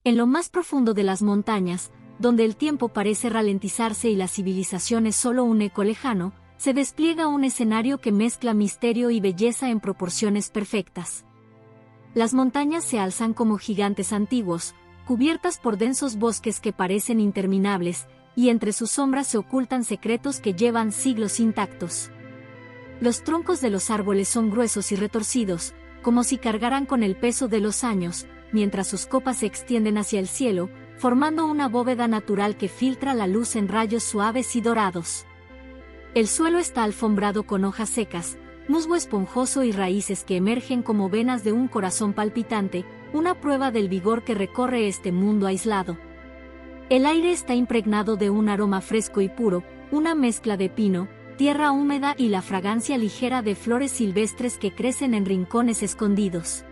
En lo más profundo de las montañas, donde el tiempo parece ralentizarse y la civilización es solo un eco lejano, se despliega un escenario que mezcla misterio y belleza en proporciones perfectas. Las montañas se alzan como gigantes antiguos, cubiertas por densos bosques que parecen interminables, y entre sus sombras se ocultan secretos que llevan siglos intactos. Los troncos de los árboles son gruesos y retorcidos, como si cargaran con el peso de los años, mientras sus copas se extienden hacia el cielo, formando una bóveda natural que filtra la luz en rayos suaves y dorados. El suelo está alfombrado con hojas secas, musgo esponjoso y raíces que emergen como venas de un corazón palpitante, una prueba del vigor que recorre este mundo aislado. El aire está impregnado de un aroma fresco y puro, una mezcla de pino, tierra húmeda y la fragancia ligera de flores silvestres que crecen en rincones escondidos.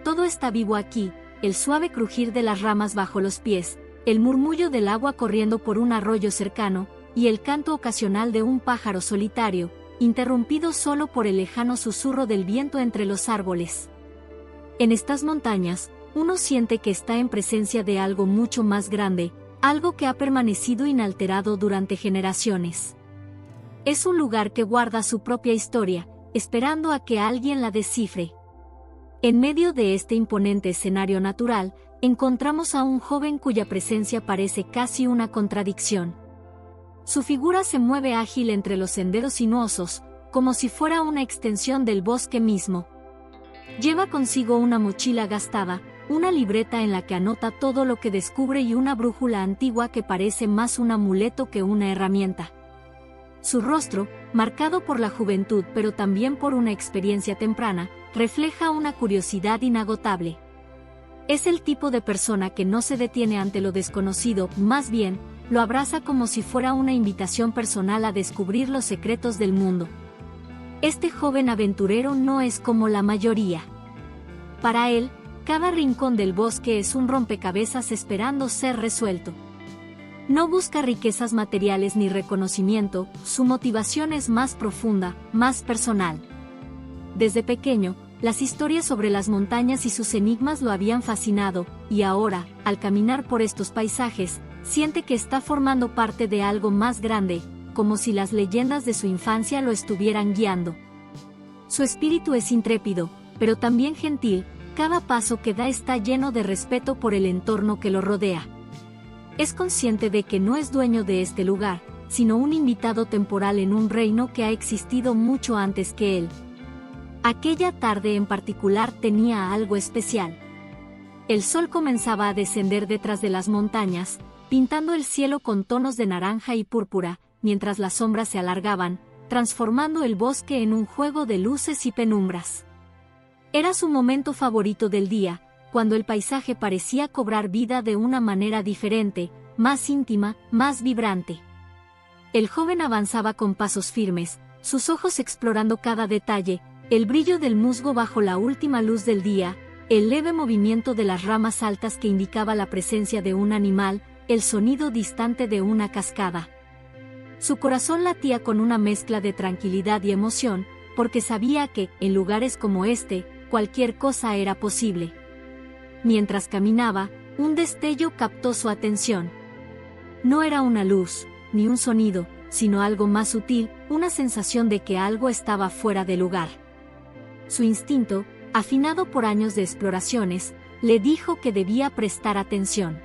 Todo está vivo aquí, el suave crujir de las ramas bajo los pies, el murmullo del agua corriendo por un arroyo cercano, y el canto ocasional de un pájaro solitario, interrumpido solo por el lejano susurro del viento entre los árboles. En estas montañas, uno siente que está en presencia de algo mucho más grande, algo que ha permanecido inalterado durante generaciones. Es un lugar que guarda su propia historia, esperando a que alguien la descifre. En medio de este imponente escenario natural, encontramos a un joven cuya presencia parece casi una contradicción. Su figura se mueve ágil entre los senderos sinuosos, como si fuera una extensión del bosque mismo. Lleva consigo una mochila gastada, una libreta en la que anota todo lo que descubre y una brújula antigua que parece más un amuleto que una herramienta. Su rostro, marcado por la juventud pero también por una experiencia temprana, refleja una curiosidad inagotable. Es el tipo de persona que no se detiene ante lo desconocido, más bien, lo abraza como si fuera una invitación personal a descubrir los secretos del mundo. Este joven aventurero no es como la mayoría. Para él, cada rincón del bosque es un rompecabezas esperando ser resuelto. No busca riquezas materiales ni reconocimiento, su motivación es más profunda, más personal. Desde pequeño, las historias sobre las montañas y sus enigmas lo habían fascinado, y ahora, al caminar por estos paisajes, siente que está formando parte de algo más grande, como si las leyendas de su infancia lo estuvieran guiando. Su espíritu es intrépido, pero también gentil, cada paso que da está lleno de respeto por el entorno que lo rodea. Es consciente de que no es dueño de este lugar, sino un invitado temporal en un reino que ha existido mucho antes que él. Aquella tarde en particular tenía algo especial. El sol comenzaba a descender detrás de las montañas, pintando el cielo con tonos de naranja y púrpura, mientras las sombras se alargaban, transformando el bosque en un juego de luces y penumbras. Era su momento favorito del día, cuando el paisaje parecía cobrar vida de una manera diferente, más íntima, más vibrante. El joven avanzaba con pasos firmes, sus ojos explorando cada detalle, el brillo del musgo bajo la última luz del día, el leve movimiento de las ramas altas que indicaba la presencia de un animal, el sonido distante de una cascada. Su corazón latía con una mezcla de tranquilidad y emoción, porque sabía que, en lugares como este, cualquier cosa era posible. Mientras caminaba, un destello captó su atención. No era una luz, ni un sonido, sino algo más sutil, una sensación de que algo estaba fuera de lugar. Su instinto, afinado por años de exploraciones, le dijo que debía prestar atención.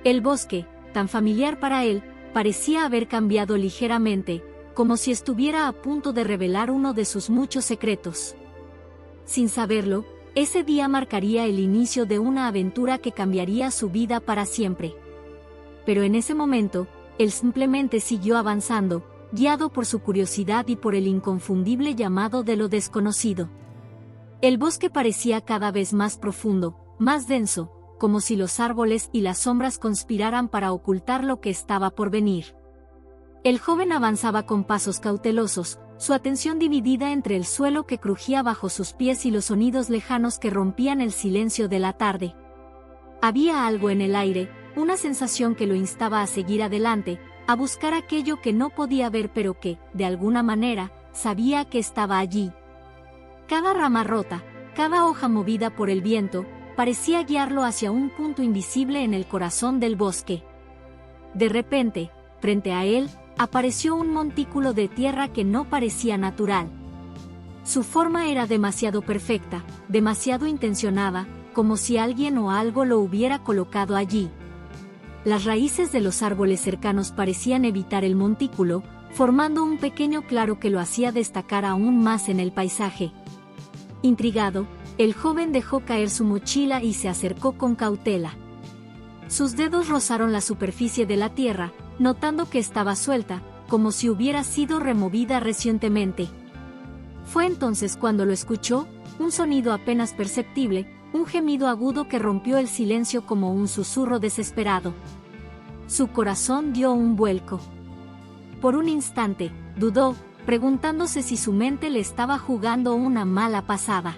El bosque, tan familiar para él, parecía haber cambiado ligeramente, como si estuviera a punto de revelar uno de sus muchos secretos. Sin saberlo, ese día marcaría el inicio de una aventura que cambiaría su vida para siempre. Pero en ese momento, él simplemente siguió avanzando, guiado por su curiosidad y por el inconfundible llamado de lo desconocido. El bosque parecía cada vez más profundo, más denso, como si los árboles y las sombras conspiraran para ocultar lo que estaba por venir. El joven avanzaba con pasos cautelosos, su atención dividida entre el suelo que crujía bajo sus pies y los sonidos lejanos que rompían el silencio de la tarde. Había algo en el aire, una sensación que lo instaba a seguir adelante, a buscar aquello que no podía ver pero que, de alguna manera, sabía que estaba allí. Cada rama rota, cada hoja movida por el viento, parecía guiarlo hacia un punto invisible en el corazón del bosque. De repente, frente a él, apareció un montículo de tierra que no parecía natural. Su forma era demasiado perfecta, demasiado intencionada, como si alguien o algo lo hubiera colocado allí. Las raíces de los árboles cercanos parecían evitar el montículo, formando un pequeño claro que lo hacía destacar aún más en el paisaje. Intrigado, el joven dejó caer su mochila y se acercó con cautela. Sus dedos rozaron la superficie de la tierra, notando que estaba suelta, como si hubiera sido removida recientemente. Fue entonces cuando lo escuchó, un sonido apenas perceptible, un gemido agudo que rompió el silencio como un susurro desesperado. Su corazón dio un vuelco. Por un instante, dudó, preguntándose si su mente le estaba jugando una mala pasada.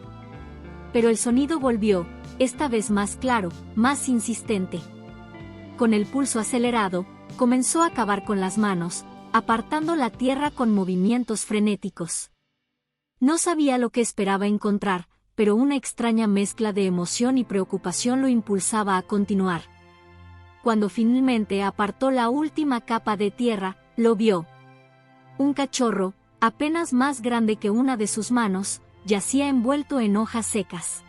Pero el sonido volvió, esta vez más claro, más insistente. Con el pulso acelerado, comenzó a cavar con las manos, apartando la tierra con movimientos frenéticos. No sabía lo que esperaba encontrar, pero una extraña mezcla de emoción y preocupación lo impulsaba a continuar. Cuando finalmente apartó la última capa de tierra, lo vio. Un cachorro, apenas más grande que una de sus manos, yacía envuelto en hojas secas.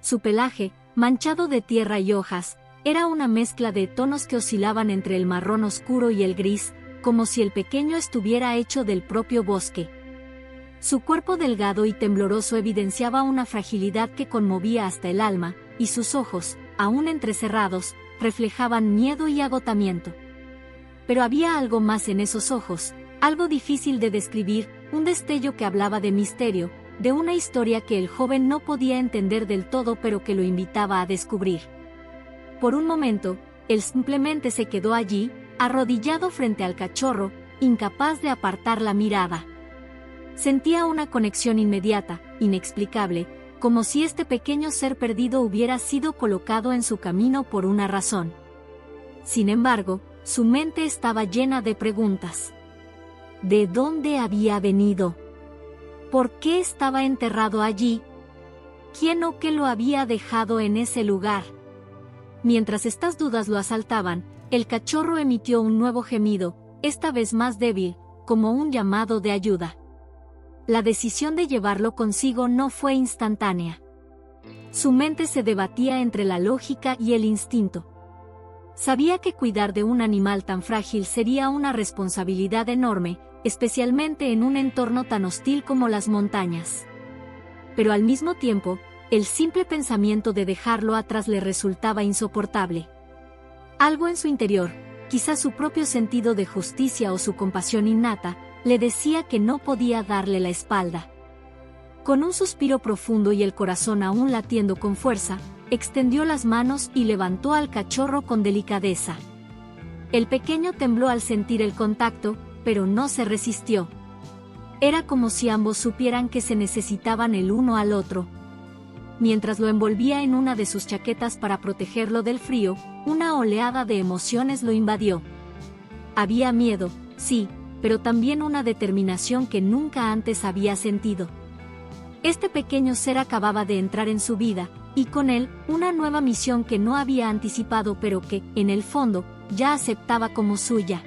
Su pelaje, manchado de tierra y hojas, era una mezcla de tonos que oscilaban entre el marrón oscuro y el gris, como si el pequeño estuviera hecho del propio bosque. Su cuerpo delgado y tembloroso evidenciaba una fragilidad que conmovía hasta el alma, y sus ojos, aún entrecerrados, reflejaban miedo y agotamiento. Pero había algo más en esos ojos, algo difícil de describir, un destello que hablaba de misterio, de una historia que el joven no podía entender del todo pero que lo invitaba a descubrir. Por un momento, él simplemente se quedó allí, arrodillado frente al cachorro, incapaz de apartar la mirada. Sentía una conexión inmediata, inexplicable, como si este pequeño ser perdido hubiera sido colocado en su camino por una razón. Sin embargo, su mente estaba llena de preguntas. ¿De dónde había venido? ¿Por qué estaba enterrado allí? ¿Quién o qué lo había dejado en ese lugar? Mientras estas dudas lo asaltaban, el cachorro emitió un nuevo gemido, esta vez más débil, como un llamado de ayuda. La decisión de llevarlo consigo no fue instantánea. Su mente se debatía entre la lógica y el instinto. Sabía que cuidar de un animal tan frágil sería una responsabilidad enorme, especialmente en un entorno tan hostil como las montañas. Pero al mismo tiempo, el simple pensamiento de dejarlo atrás le resultaba insoportable. Algo en su interior, quizá su propio sentido de justicia o su compasión innata, le decía que no podía darle la espalda. Con un suspiro profundo y el corazón aún latiendo con fuerza, extendió las manos y levantó al cachorro con delicadeza. El pequeño tembló al sentir el contacto, pero no se resistió. Era como si ambos supieran que se necesitaban el uno al otro. Mientras lo envolvía en una de sus chaquetas para protegerlo del frío, una oleada de emociones lo invadió. Había miedo, sí, pero también una determinación que nunca antes había sentido. Este pequeño ser acababa de entrar en su vida, y con él, una nueva misión que no había anticipado pero que, en el fondo, ya aceptaba como suya.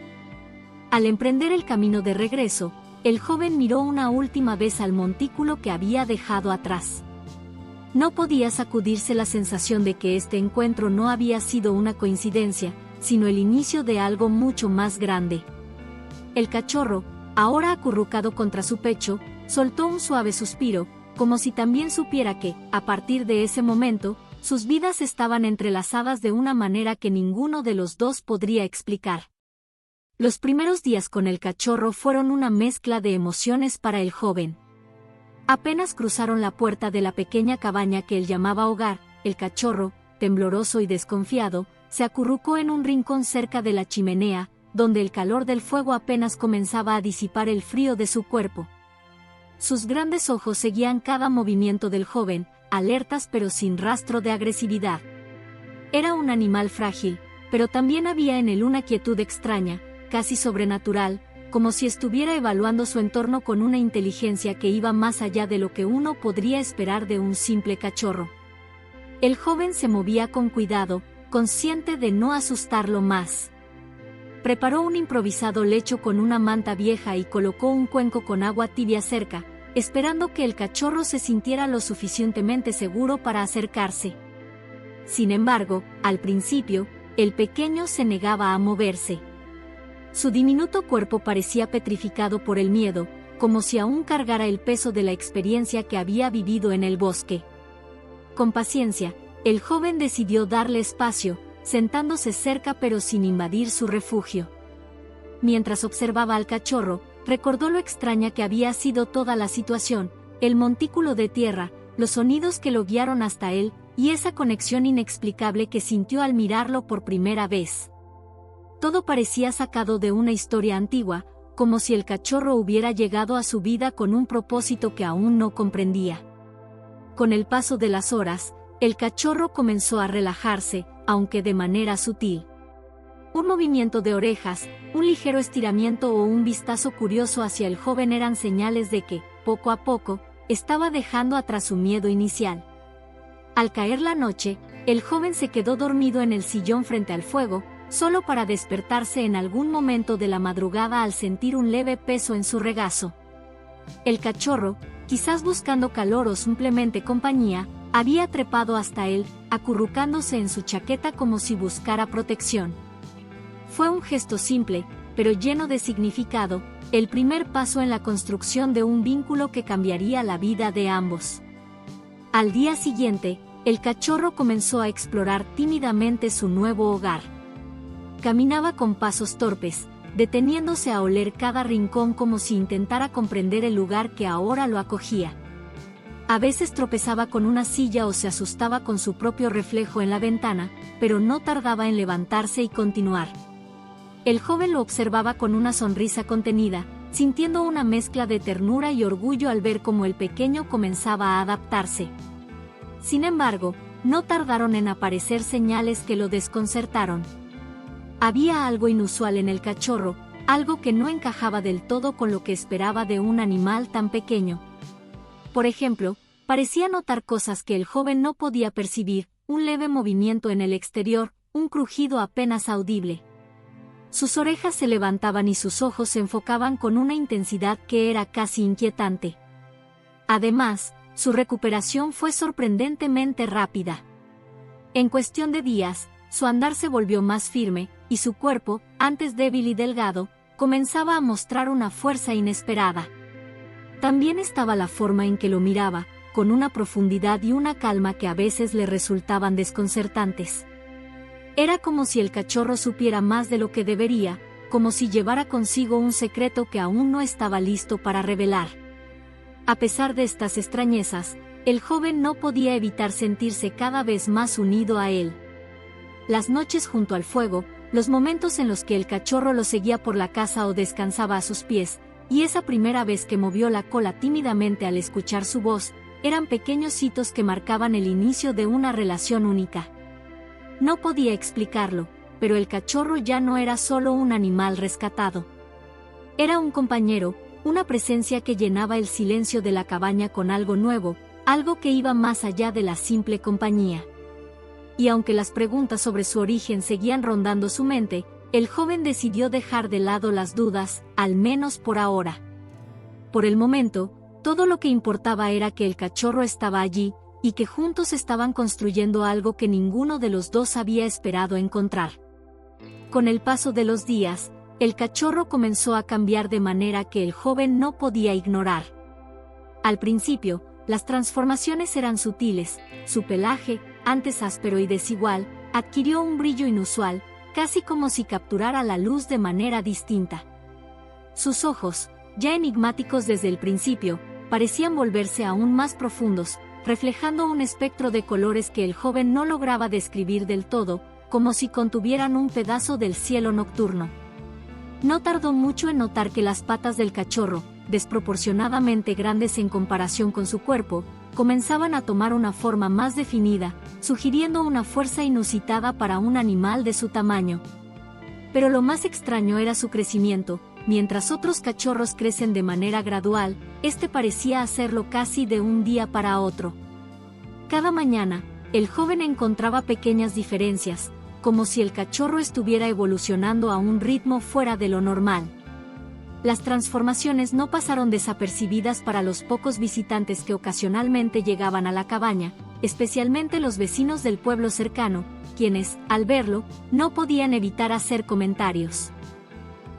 Al emprender el camino de regreso, el joven miró una última vez al montículo que había dejado atrás. No podía sacudirse la sensación de que este encuentro no había sido una coincidencia, sino el inicio de algo mucho más grande. El cachorro, ahora acurrucado contra su pecho, soltó un suave suspiro, como si también supiera que, a partir de ese momento, sus vidas estaban entrelazadas de una manera que ninguno de los dos podría explicar. Los primeros días con el cachorro fueron una mezcla de emociones para el joven. Apenas cruzaron la puerta de la pequeña cabaña que él llamaba hogar, el cachorro, tembloroso y desconfiado, se acurrucó en un rincón cerca de la chimenea, donde el calor del fuego apenas comenzaba a disipar el frío de su cuerpo. Sus grandes ojos seguían cada movimiento del joven, alertas pero sin rastro de agresividad. Era un animal frágil, pero también había en él una quietud extraña, casi sobrenatural, como si estuviera evaluando su entorno con una inteligencia que iba más allá de lo que uno podría esperar de un simple cachorro. El joven se movía con cuidado, consciente de no asustarlo más. Preparó un improvisado lecho con una manta vieja y colocó un cuenco con agua tibia cerca, esperando que el cachorro se sintiera lo suficientemente seguro para acercarse. Sin embargo, al principio, el pequeño se negaba a moverse. Su diminuto cuerpo parecía petrificado por el miedo, como si aún cargara el peso de la experiencia que había vivido en el bosque. Con paciencia, el joven decidió darle espacio, sentándose cerca pero sin invadir su refugio. Mientras observaba al cachorro, recordó lo extraña que había sido toda la situación, el montículo de tierra, los sonidos que lo guiaron hasta él, y esa conexión inexplicable que sintió al mirarlo por primera vez. Todo parecía sacado de una historia antigua, como si el cachorro hubiera llegado a su vida con un propósito que aún no comprendía. Con el paso de las horas, el cachorro comenzó a relajarse, aunque de manera sutil. Un movimiento de orejas, un ligero estiramiento o un vistazo curioso hacia el joven eran señales de que, poco a poco, estaba dejando atrás su miedo inicial. Al caer la noche, el joven se quedó dormido en el sillón frente al fuego, solo para despertarse en algún momento de la madrugada al sentir un leve peso en su regazo. El cachorro, quizás buscando calor o simplemente compañía, había trepado hasta él, acurrucándose en su chaqueta como si buscara protección. Fue un gesto simple, pero lleno de significado, el primer paso en la construcción de un vínculo que cambiaría la vida de ambos. Al día siguiente, el cachorro comenzó a explorar tímidamente su nuevo hogar. Caminaba con pasos torpes, deteniéndose a oler cada rincón como si intentara comprender el lugar que ahora lo acogía. A veces tropezaba con una silla o se asustaba con su propio reflejo en la ventana, pero no tardaba en levantarse y continuar. El joven lo observaba con una sonrisa contenida, sintiendo una mezcla de ternura y orgullo al ver cómo el pequeño comenzaba a adaptarse. Sin embargo, no tardaron en aparecer señales que lo desconcertaron. Había algo inusual en el cachorro, algo que no encajaba del todo con lo que esperaba de un animal tan pequeño. Por ejemplo, parecía notar cosas que el joven no podía percibir, un leve movimiento en el exterior, un crujido apenas audible. Sus orejas se levantaban y sus ojos se enfocaban con una intensidad que era casi inquietante. Además, su recuperación fue sorprendentemente rápida. En cuestión de días, su andar se volvió más firme, y su cuerpo, antes débil y delgado, comenzaba a mostrar una fuerza inesperada. También estaba la forma en que lo miraba, con una profundidad y una calma que a veces le resultaban desconcertantes. Era como si el cachorro supiera más de lo que debería, como si llevara consigo un secreto que aún no estaba listo para revelar. A pesar de estas extrañezas, el joven no podía evitar sentirse cada vez más unido a él. Las noches junto al fuego, los momentos en los que el cachorro lo seguía por la casa o descansaba a sus pies, y esa primera vez que movió la cola tímidamente al escuchar su voz, eran pequeños hitos que marcaban el inicio de una relación única. No podía explicarlo, pero el cachorro ya no era solo un animal rescatado. Era un compañero, una presencia que llenaba el silencio de la cabaña con algo nuevo, algo que iba más allá de la simple compañía. Y aunque las preguntas sobre su origen seguían rondando su mente, el joven decidió dejar de lado las dudas, al menos por ahora. Por el momento, todo lo que importaba era que el cachorro estaba allí, y que juntos estaban construyendo algo que ninguno de los dos había esperado encontrar. Con el paso de los días, el cachorro comenzó a cambiar de manera que el joven no podía ignorar. Al principio, las transformaciones eran sutiles, su pelaje, antes áspero y desigual, adquirió un brillo inusual, casi como si capturara la luz de manera distinta. Sus ojos, ya enigmáticos desde el principio, parecían volverse aún más profundos, reflejando un espectro de colores que el joven no lograba describir del todo, como si contuvieran un pedazo del cielo nocturno. No tardó mucho en notar que las patas del cachorro, desproporcionadamente grandes en comparación con su cuerpo, comenzaban a tomar una forma más definida, sugiriendo una fuerza inusitada para un animal de su tamaño. Pero lo más extraño era su crecimiento. Mientras otros cachorros crecen de manera gradual, este parecía hacerlo casi de un día para otro. Cada mañana, el joven encontraba pequeñas diferencias, como si el cachorro estuviera evolucionando a un ritmo fuera de lo normal. Las transformaciones no pasaron desapercibidas para los pocos visitantes que ocasionalmente llegaban a la cabaña, especialmente los vecinos del pueblo cercano, quienes, al verlo, no podían evitar hacer comentarios.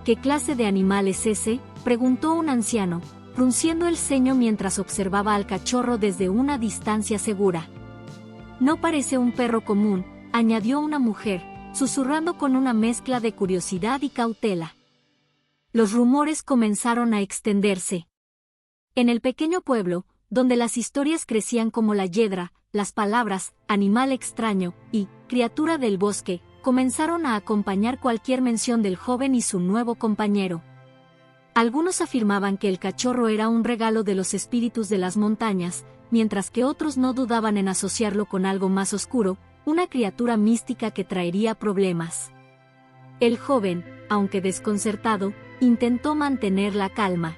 ¿Qué clase de animal es ese?, preguntó un anciano, frunciendo el ceño mientras observaba al cachorro desde una distancia segura. No parece un perro común, añadió una mujer, susurrando con una mezcla de curiosidad y cautela. Los rumores comenzaron a extenderse. En el pequeño pueblo, donde las historias crecían como la hiedra, las palabras «animal extraño» y «criatura del bosque» comenzaron a acompañar cualquier mención del joven y su nuevo compañero. Algunos afirmaban que el cachorro era un regalo de los espíritus de las montañas, mientras que otros no dudaban en asociarlo con algo más oscuro, una criatura mística que traería problemas. El joven, aunque desconcertado, intentó mantener la calma.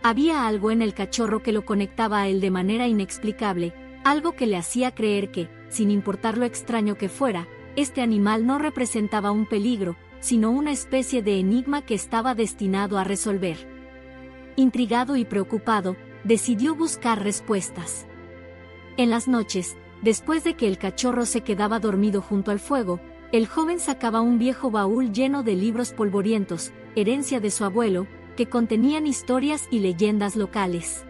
Había algo en el cachorro que lo conectaba a él de manera inexplicable, algo que le hacía creer que, sin importar lo extraño que fuera, este animal no representaba un peligro, sino una especie de enigma que estaba destinado a resolver. Intrigado y preocupado, decidió buscar respuestas. En las noches, después de que el cachorro se quedaba dormido junto al fuego, el joven sacaba un viejo baúl lleno de libros polvorientos, herencia de su abuelo, que contenían historias y leyendas locales.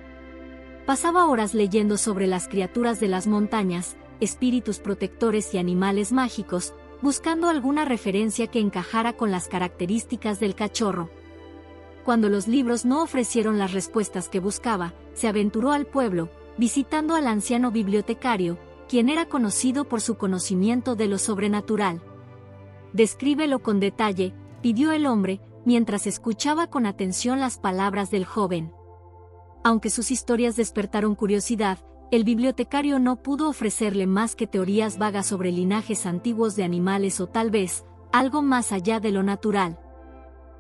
Pasaba horas leyendo sobre las criaturas de las montañas, espíritus protectores y animales mágicos, buscando alguna referencia que encajara con las características del cachorro. Cuando los libros no ofrecieron las respuestas que buscaba, se aventuró al pueblo, visitando al anciano bibliotecario, quien era conocido por su conocimiento de lo sobrenatural. «Descríbelo con detalle», pidió el hombre, mientras escuchaba con atención las palabras del joven. Aunque sus historias despertaron curiosidad, el bibliotecario no pudo ofrecerle más que teorías vagas sobre linajes antiguos de animales o tal vez, algo más allá de lo natural.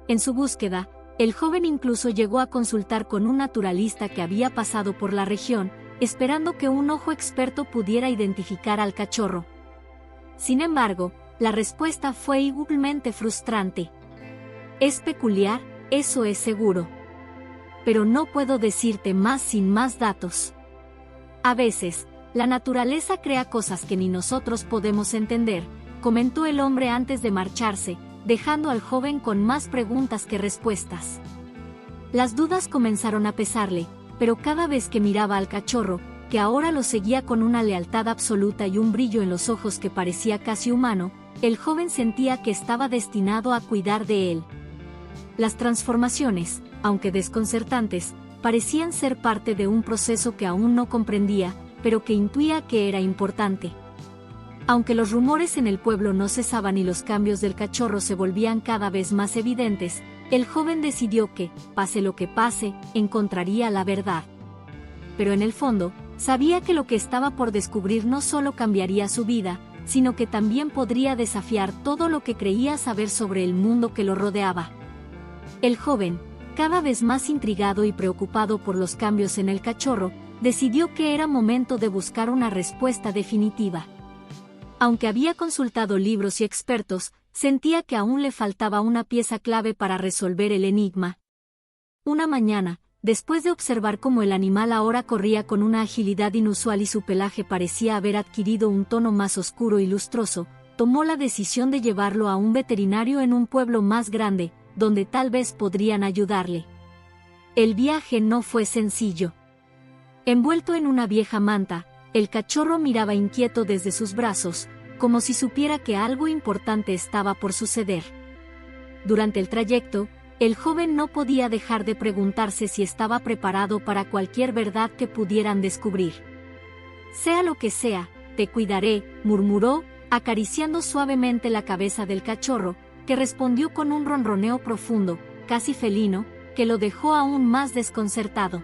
En su búsqueda, el joven incluso llegó a consultar con un naturalista que había pasado por la región, esperando que un ojo experto pudiera identificar al cachorro. Sin embargo, la respuesta fue igualmente frustrante. «Es peculiar, eso es seguro. Pero no puedo decirte más sin más datos». A veces, la naturaleza crea cosas que ni nosotros podemos entender, comentó el hombre antes de marcharse, dejando al joven con más preguntas que respuestas. Las dudas comenzaron a pesarle, pero cada vez que miraba al cachorro, que ahora lo seguía con una lealtad absoluta y un brillo en los ojos que parecía casi humano, el joven sentía que estaba destinado a cuidar de él. Las transformaciones, aunque desconcertantes, parecían ser parte de un proceso que aún no comprendía, pero que intuía que era importante. Aunque los rumores en el pueblo no cesaban y los cambios del cachorro se volvían cada vez más evidentes, el joven decidió que, pase lo que pase, encontraría la verdad. Pero en el fondo, sabía que lo que estaba por descubrir no solo cambiaría su vida, sino que también podría desafiar todo lo que creía saber sobre el mundo que lo rodeaba. El joven, cada vez más intrigado y preocupado por los cambios en el cachorro, decidió que era momento de buscar una respuesta definitiva. Aunque había consultado libros y expertos, sentía que aún le faltaba una pieza clave para resolver el enigma. Una mañana, después de observar cómo el animal ahora corría con una agilidad inusual y su pelaje parecía haber adquirido un tono más oscuro y lustroso, tomó la decisión de llevarlo a un veterinario en un pueblo más grande, donde tal vez podrían ayudarle. El viaje no fue sencillo. Envuelto en una vieja manta, el cachorro miraba inquieto desde sus brazos, como si supiera que algo importante estaba por suceder. Durante el trayecto, el joven no podía dejar de preguntarse si estaba preparado para cualquier verdad que pudieran descubrir. «Sea lo que sea, te cuidaré», murmuró, acariciando suavemente la cabeza del cachorro, que respondió con un ronroneo profundo, casi felino, que lo dejó aún más desconcertado.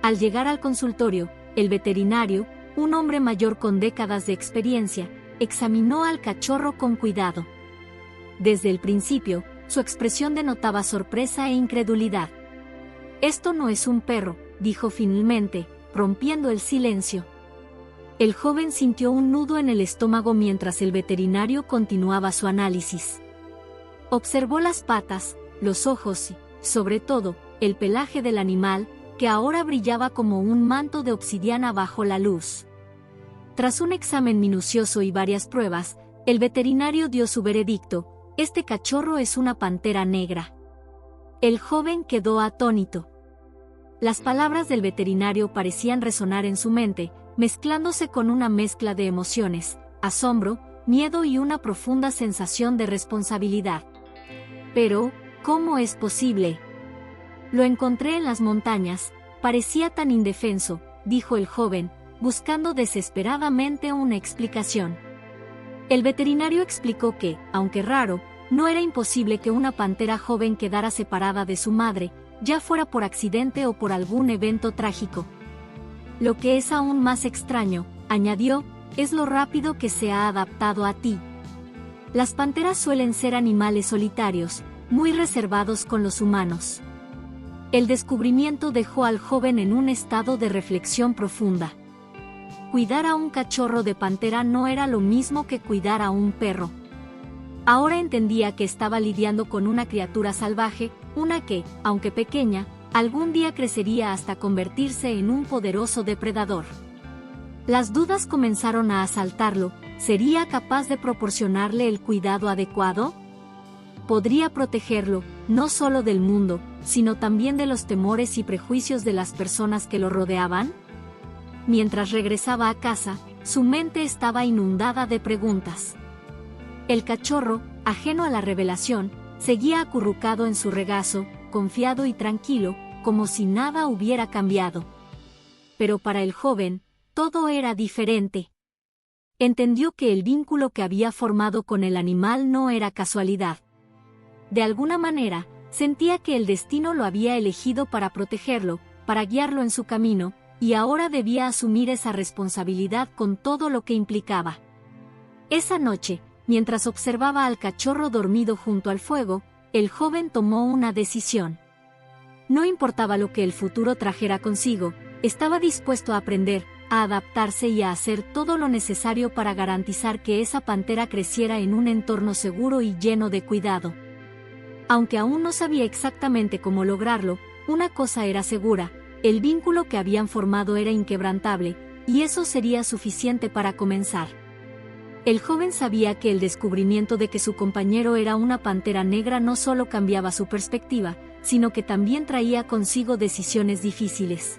Al llegar al consultorio, el veterinario, un hombre mayor con décadas de experiencia, examinó al cachorro con cuidado. Desde el principio, su expresión denotaba sorpresa e incredulidad. «Esto no es un perro», dijo finalmente, rompiendo el silencio. El joven sintió un nudo en el estómago mientras el veterinario continuaba su análisis. Observó las patas, los ojos y, sobre todo, el pelaje del animal, que ahora brillaba como un manto de obsidiana bajo la luz. Tras un examen minucioso y varias pruebas, el veterinario dio su veredicto: este cachorro es una pantera negra. El joven quedó atónito. Las palabras del veterinario parecían resonar en su mente, mezclándose con una mezcla de emociones, asombro, miedo y una profunda sensación de responsabilidad. Pero, ¿cómo es posible? Lo encontré en las montañas, parecía tan indefenso, dijo el joven, buscando desesperadamente una explicación. El veterinario explicó que, aunque raro, no era imposible que una pantera joven quedara separada de su madre, ya fuera por accidente o por algún evento trágico. Lo que es aún más extraño, añadió, es lo rápido que se ha adaptado a ti. Las panteras suelen ser animales solitarios, muy reservados con los humanos. El descubrimiento dejó al joven en un estado de reflexión profunda. Cuidar a un cachorro de pantera no era lo mismo que cuidar a un perro. Ahora entendía que estaba lidiando con una criatura salvaje, una que, aunque pequeña, algún día crecería hasta convertirse en un poderoso depredador. Las dudas comenzaron a asaltarlo. ¿Sería capaz de proporcionarle el cuidado adecuado? ¿Podría protegerlo, no solo del mundo, sino también de los temores y prejuicios de las personas que lo rodeaban? Mientras regresaba a casa, su mente estaba inundada de preguntas. El cachorro, ajeno a la revelación, seguía acurrucado en su regazo, confiado y tranquilo, como si nada hubiera cambiado. Pero para el joven, todo era diferente. Entendió que el vínculo que había formado con el animal no era casualidad. De alguna manera, sentía que el destino lo había elegido para protegerlo, para guiarlo en su camino, y ahora debía asumir esa responsabilidad con todo lo que implicaba. Esa noche, mientras observaba al cachorro dormido junto al fuego, el joven tomó una decisión. No importaba lo que el futuro trajera consigo, estaba dispuesto a aprender, a adaptarse y a hacer todo lo necesario para garantizar que esa pantera creciera en un entorno seguro y lleno de cuidado. Aunque aún no sabía exactamente cómo lograrlo, una cosa era segura: el vínculo que habían formado era inquebrantable, y eso sería suficiente para comenzar. El joven sabía que el descubrimiento de que su compañero era una pantera negra no solo cambiaba su perspectiva, sino que también traía consigo decisiones difíciles.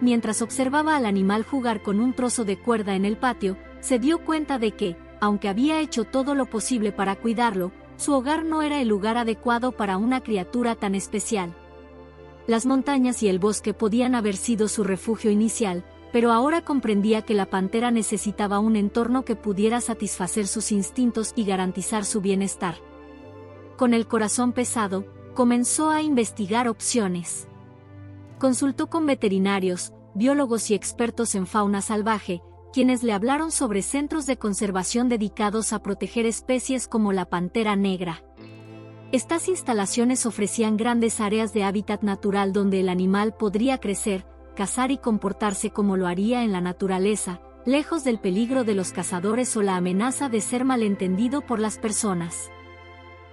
Mientras observaba al animal jugar con un trozo de cuerda en el patio, se dio cuenta de que, aunque había hecho todo lo posible para cuidarlo, su hogar no era el lugar adecuado para una criatura tan especial. Las montañas y el bosque podían haber sido su refugio inicial, pero ahora comprendía que la pantera necesitaba un entorno que pudiera satisfacer sus instintos y garantizar su bienestar. Con el corazón pesado, comenzó a investigar opciones. Consultó con veterinarios, biólogos y expertos en fauna salvaje, quienes le hablaron sobre centros de conservación dedicados a proteger especies como la pantera negra. Estas instalaciones ofrecían grandes áreas de hábitat natural donde el animal podría crecer, cazar y comportarse como lo haría en la naturaleza, lejos del peligro de los cazadores o la amenaza de ser malentendido por las personas.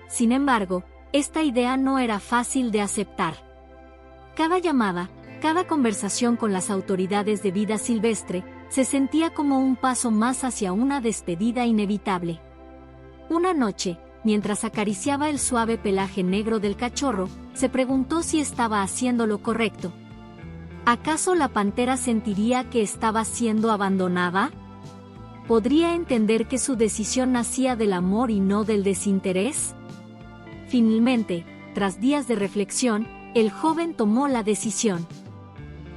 Sin embargo, esta idea no era fácil de aceptar. Cada llamada, cada conversación con las autoridades de vida silvestre, se sentía como un paso más hacia una despedida inevitable. Una noche, mientras acariciaba el suave pelaje negro del cachorro, se preguntó si estaba haciendo lo correcto. ¿Acaso la pantera sentiría que estaba siendo abandonada? ¿Podría entender que su decisión nacía del amor y no del desinterés? Finalmente, tras días de reflexión, el joven tomó la decisión.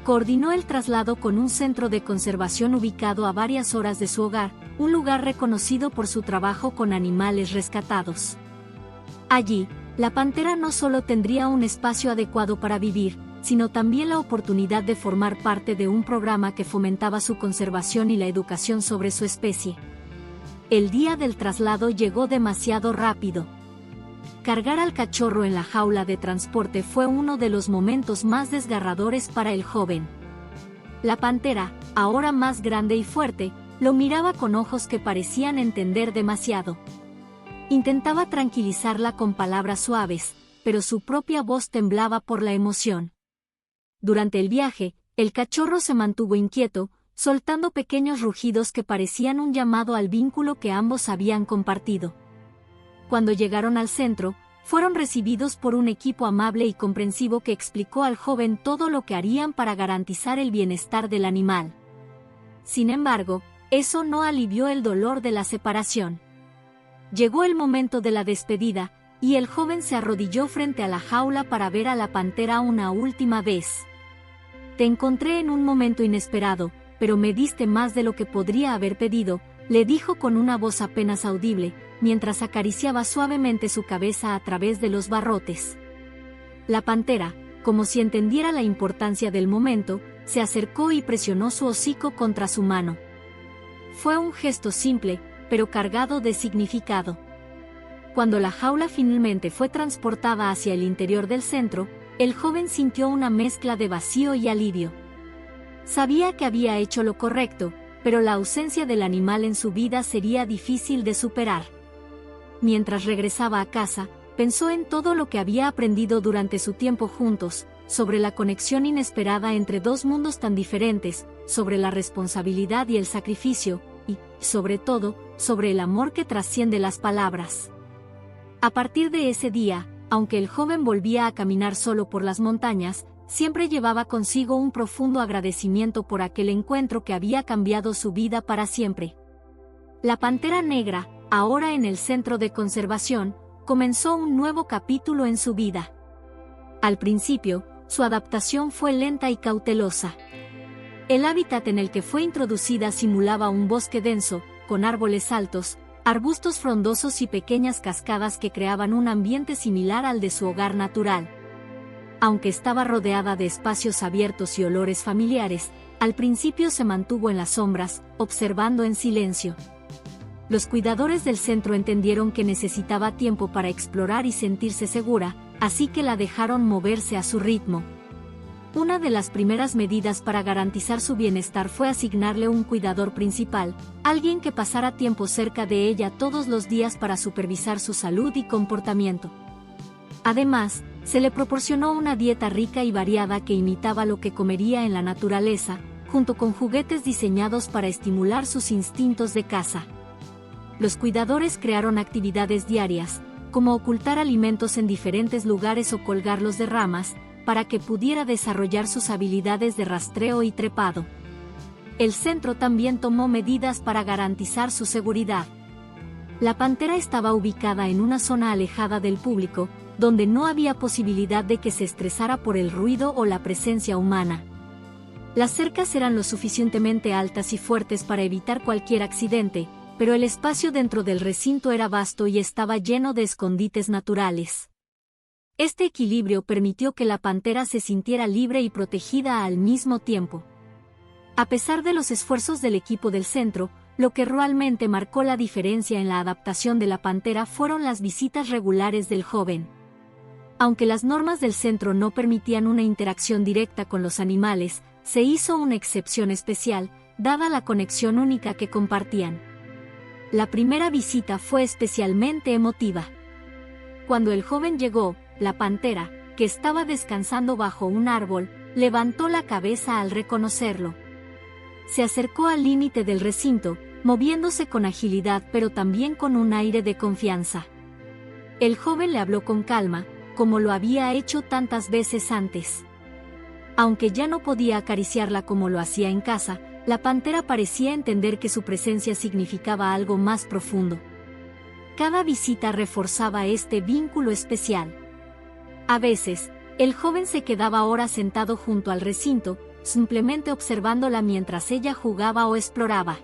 Coordinó el traslado con un centro de conservación ubicado a varias horas de su hogar, un lugar reconocido por su trabajo con animales rescatados. Allí, la pantera no solo tendría un espacio adecuado para vivir, sino también la oportunidad de formar parte de un programa que fomentaba su conservación y la educación sobre su especie. El día del traslado llegó demasiado rápido. Cargar al cachorro en la jaula de transporte fue uno de los momentos más desgarradores para el joven. La pantera, ahora más grande y fuerte, lo miraba con ojos que parecían entender demasiado. Intentaba tranquilizarla con palabras suaves, pero su propia voz temblaba por la emoción. Durante el viaje, el cachorro se mantuvo inquieto, soltando pequeños rugidos que parecían un llamado al vínculo que ambos habían compartido. Cuando llegaron al centro, fueron recibidos por un equipo amable y comprensivo que explicó al joven todo lo que harían para garantizar el bienestar del animal. Sin embargo, eso no alivió el dolor de la separación. Llegó el momento de la despedida, y el joven se arrodilló frente a la jaula para ver a la pantera una última vez. «Te encontré en un momento inesperado, pero me diste más de lo que podría haber pedido», le dijo con una voz apenas audible, mientras acariciaba suavemente su cabeza a través de los barrotes. La pantera, como si entendiera la importancia del momento, se acercó y presionó su hocico contra su mano. Fue un gesto simple, pero cargado de significado. Cuando la jaula finalmente fue transportada hacia el interior del centro, el joven sintió una mezcla de vacío y alivio. Sabía que había hecho lo correcto, pero la ausencia del animal en su vida sería difícil de superar. Mientras regresaba a casa, pensó en todo lo que había aprendido durante su tiempo juntos, sobre la conexión inesperada entre dos mundos tan diferentes, sobre la responsabilidad y el sacrificio, y, sobre todo, sobre el amor que trasciende las palabras. A partir de ese día, aunque el joven volvía a caminar solo por las montañas, siempre llevaba consigo un profundo agradecimiento por aquel encuentro que había cambiado su vida para siempre. La pantera negra, ahora en el centro de conservación, comenzó un nuevo capítulo en su vida. Al principio, su adaptación fue lenta y cautelosa. El hábitat en el que fue introducida simulaba un bosque denso, con árboles altos, arbustos frondosos y pequeñas cascadas que creaban un ambiente similar al de su hogar natural. Aunque estaba rodeada de espacios abiertos y olores familiares, al principio se mantuvo en las sombras, observando en silencio. Los cuidadores del centro entendieron que necesitaba tiempo para explorar y sentirse segura, así que la dejaron moverse a su ritmo. Una de las primeras medidas para garantizar su bienestar fue asignarle un cuidador principal, alguien que pasara tiempo cerca de ella todos los días para supervisar su salud y comportamiento. Además, se le proporcionó una dieta rica y variada que imitaba lo que comería en la naturaleza, junto con juguetes diseñados para estimular sus instintos de caza. Los cuidadores crearon actividades diarias, como ocultar alimentos en diferentes lugares o colgarlos de ramas, para que pudiera desarrollar sus habilidades de rastreo y trepado. El centro también tomó medidas para garantizar su seguridad. La pantera estaba ubicada en una zona alejada del público, donde no había posibilidad de que se estresara por el ruido o la presencia humana. Las cercas eran lo suficientemente altas y fuertes para evitar cualquier accidente, pero el espacio dentro del recinto era vasto y estaba lleno de escondites naturales. Este equilibrio permitió que la pantera se sintiera libre y protegida al mismo tiempo. A pesar de los esfuerzos del equipo del centro, lo que realmente marcó la diferencia en la adaptación de la pantera fueron las visitas regulares del joven. Aunque las normas del centro no permitían una interacción directa con los animales, se hizo una excepción especial, dada la conexión única que compartían. La primera visita fue especialmente emotiva. Cuando el joven llegó, la pantera, que estaba descansando bajo un árbol, levantó la cabeza al reconocerlo. Se acercó al límite del recinto, moviéndose con agilidad pero también con un aire de confianza. El joven le habló con calma, como lo había hecho tantas veces antes. Aunque ya no podía acariciarla como lo hacía en casa, la pantera parecía entender que su presencia significaba algo más profundo. Cada visita reforzaba este vínculo especial. A veces, el joven se quedaba horas sentado junto al recinto, simplemente observándola mientras ella jugaba o exploraba.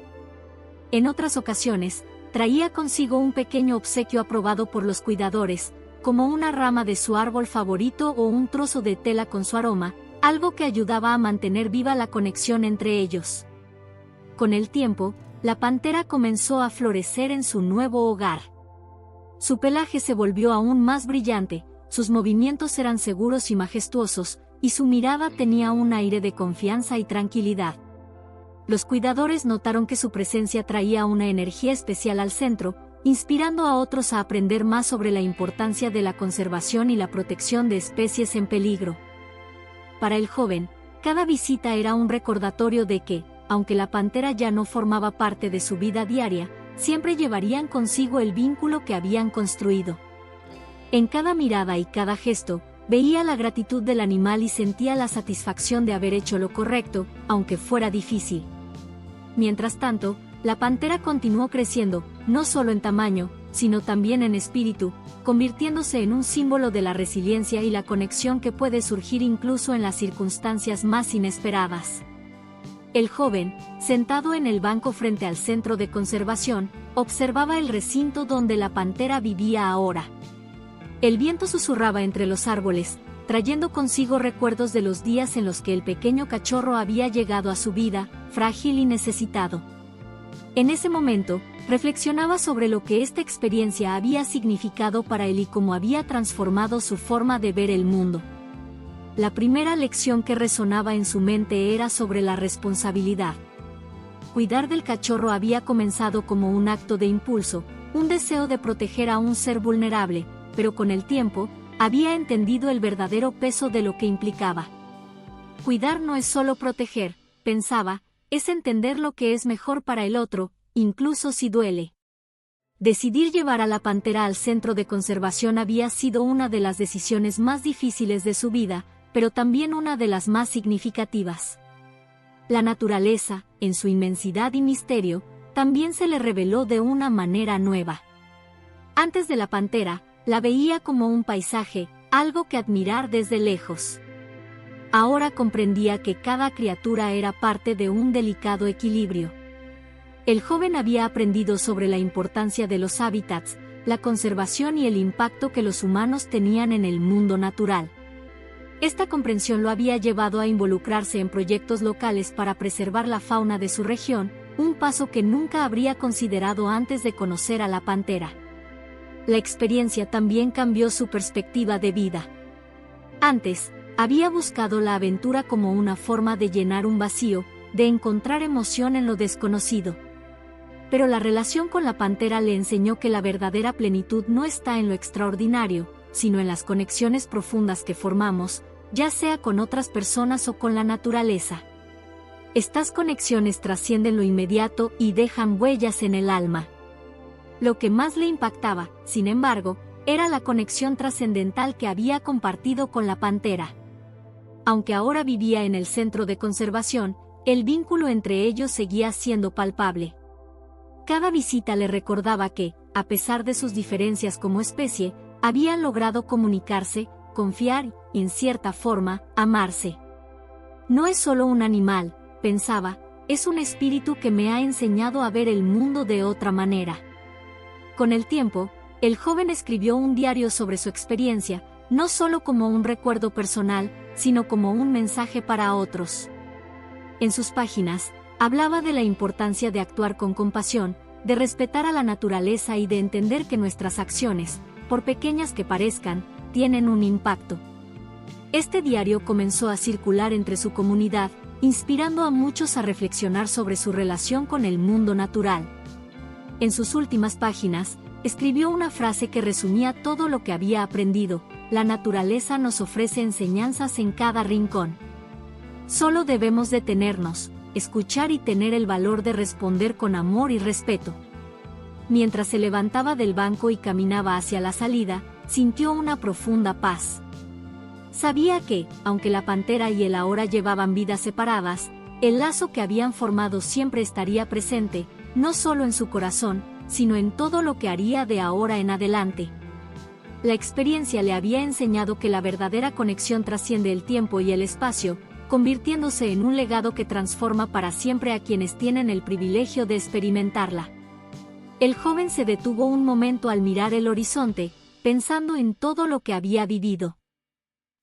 En otras ocasiones, traía consigo un pequeño obsequio aprobado por los cuidadores, como una rama de su árbol favorito o un trozo de tela con su aroma, algo que ayudaba a mantener viva la conexión entre ellos. Con el tiempo, la pantera comenzó a florecer en su nuevo hogar. Su pelaje se volvió aún más brillante, sus movimientos eran seguros y majestuosos, y su mirada tenía un aire de confianza y tranquilidad. los cuidadores notaron que su presencia traía una energía especial al centro, inspirando a otros a aprender más sobre la importancia de la conservación y la protección de especies en peligro. Para el joven, cada visita era un recordatorio de que, aunque la pantera ya no formaba parte de su vida diaria, siempre llevarían consigo el vínculo que habían construido. En cada mirada y cada gesto, veía la gratitud del animal y sentía la satisfacción de haber hecho lo correcto, aunque fuera difícil. Mientras tanto, la pantera continuó creciendo, no solo en tamaño, sino también en espíritu, convirtiéndose en un símbolo de la resiliencia y la conexión que puede surgir incluso en las circunstancias más inesperadas. El joven, sentado en el banco frente al centro de conservación, observaba el recinto donde la pantera vivía ahora. El viento susurraba entre los árboles, trayendo consigo recuerdos de los días en los que el pequeño cachorro había llegado a su vida, frágil y necesitado. En ese momento, reflexionaba sobre lo que esta experiencia había significado para él y cómo había transformado su forma de ver el mundo. La primera lección que resonaba en su mente era sobre la responsabilidad. Cuidar del cachorro había comenzado como un acto de impulso, un deseo de proteger a un ser vulnerable, pero con el tiempo, había entendido el verdadero peso de lo que implicaba. Cuidar no es solo proteger, pensaba, es entender lo que es mejor para el otro, incluso si duele. Decidir llevar a la pantera al centro de conservación había sido una de las decisiones más difíciles de su vida, pero también una de las más significativas. La naturaleza, en su inmensidad y misterio, también se le reveló de una manera nueva. Antes de la pantera, la veía como un paisaje, algo que admirar desde lejos. Ahora comprendía que cada criatura era parte de un delicado equilibrio. El joven había aprendido sobre la importancia de los hábitats, la conservación y el impacto que los humanos tenían en el mundo natural. Esta comprensión lo había llevado a involucrarse en proyectos locales para preservar la fauna de su región, un paso que nunca habría considerado antes de conocer a la pantera. La experiencia también cambió su perspectiva de vida. Antes, había buscado la aventura como una forma de llenar un vacío, de encontrar emoción en lo desconocido. Pero la relación con la pantera le enseñó que la verdadera plenitud no está en lo extraordinario, sino en las conexiones profundas que formamos, ya sea con otras personas o con la naturaleza. Estas conexiones trascienden lo inmediato y dejan huellas en el alma. Lo que más le impactaba, sin embargo, era la conexión trascendental que había compartido con la pantera. Aunque ahora vivía en el centro de conservación, el vínculo entre ellos seguía siendo palpable. Cada visita le recordaba que, a pesar de sus diferencias como especie, habían logrado comunicarse, confiar y, en cierta forma, amarse. No es solo un animal, pensaba, es un espíritu que me ha enseñado a ver el mundo de otra manera. Con el tiempo, el joven escribió un diario sobre su experiencia, no solo como un recuerdo personal, sino como un mensaje para otros. En sus páginas, hablaba de la importancia de actuar con compasión, de respetar a la naturaleza y de entender que nuestras acciones, por pequeñas que parezcan, tienen un impacto. Este diario comenzó a circular entre su comunidad, inspirando a muchos a reflexionar sobre su relación con el mundo natural. En sus últimas páginas, escribió una frase que resumía todo lo que había aprendido: la naturaleza nos ofrece enseñanzas en cada rincón. Solo debemos detenernos, escuchar y tener el valor de responder con amor y respeto. Mientras se levantaba del banco y caminaba hacia la salida, sintió una profunda paz. Sabía que, aunque la pantera y él ahora llevaban vidas separadas, el lazo que habían formado siempre estaría presente, no solo en su corazón, sino en todo lo que haría de ahora en adelante. La experiencia le había enseñado que la verdadera conexión trasciende el tiempo y el espacio, convirtiéndose en un legado que transforma para siempre a quienes tienen el privilegio de experimentarla. El joven se detuvo un momento al mirar el horizonte, pensando en todo lo que había vivido.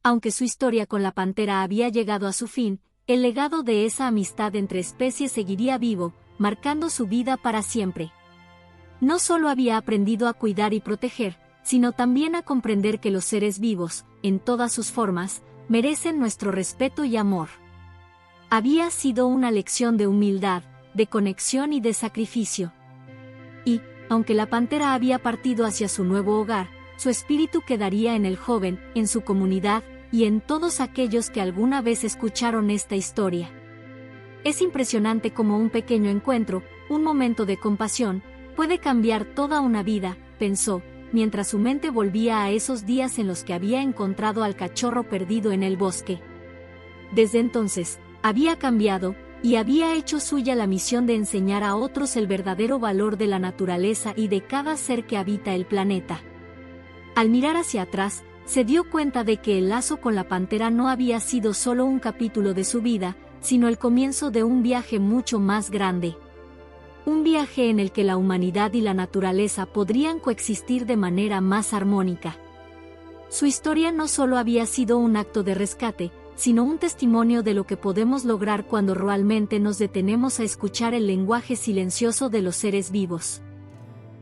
Aunque su historia con la pantera había llegado a su fin, el legado de esa amistad entre especies seguiría vivo, marcando su vida para siempre. No solo había aprendido a cuidar y proteger, sino también a comprender que los seres vivos, en todas sus formas, merecen nuestro respeto y amor. Había sido una lección de humildad, de conexión y de sacrificio. Y, aunque la pantera había partido hacia su nuevo hogar, su espíritu quedaría en el joven, en su comunidad, y en todos aquellos que alguna vez escucharon esta historia. Es impresionante cómo un pequeño encuentro, un momento de compasión, puede cambiar toda una vida, pensó, mientras su mente volvía a esos días en los que había encontrado al cachorro perdido en el bosque. Desde entonces, había cambiado, y había hecho suya la misión de enseñar a otros el verdadero valor de la naturaleza y de cada ser que habita el planeta. Al mirar hacia atrás, se dio cuenta de que el lazo con la pantera no había sido solo un capítulo de su vida, sino el comienzo de un viaje mucho más grande. Un viaje en el que la humanidad y la naturaleza podrían coexistir de manera más armónica. Su historia no solo había sido un acto de rescate, sino un testimonio de lo que podemos lograr cuando realmente nos detenemos a escuchar el lenguaje silencioso de los seres vivos.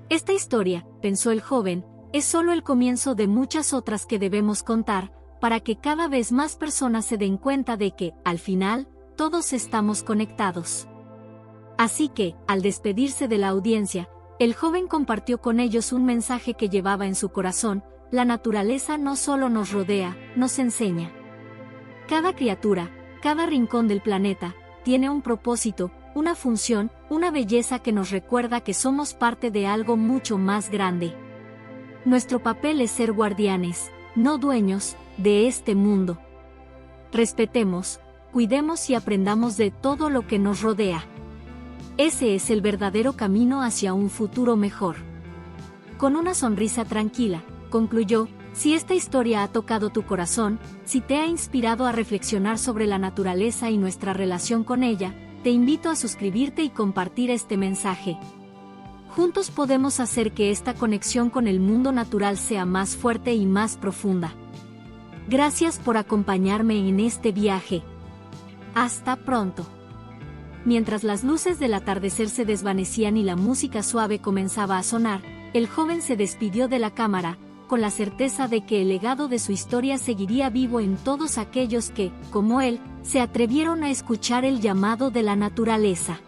Esta historia, pensó el joven, es solo el comienzo de muchas otras que debemos contar, para que cada vez más personas se den cuenta de que, al final, todos estamos conectados. Así que, al despedirse de la audiencia, el joven compartió con ellos un mensaje que llevaba en su corazón: la naturaleza no solo nos rodea, nos enseña. Cada criatura, cada rincón del planeta, tiene un propósito, una función, una belleza que nos recuerda que somos parte de algo mucho más grande. Nuestro papel es ser guardianes, no dueños, de este mundo. Respetemos, cuidemos y aprendamos de todo lo que nos rodea. Ese es el verdadero camino hacia un futuro mejor. Con una sonrisa tranquila, concluyó: si esta historia ha tocado tu corazón, si te ha inspirado a reflexionar sobre la naturaleza y nuestra relación con ella, te invito a suscribirte y compartir este mensaje. Juntos podemos hacer que esta conexión con el mundo natural sea más fuerte y más profunda. Gracias por acompañarme en este viaje. Hasta pronto. Mientras las luces del atardecer se desvanecían y la música suave comenzaba a sonar, el joven se despidió de la cámara, con la certeza de que el legado de su historia seguiría vivo en todos aquellos que, como él, se atrevieron a escuchar el llamado de la naturaleza.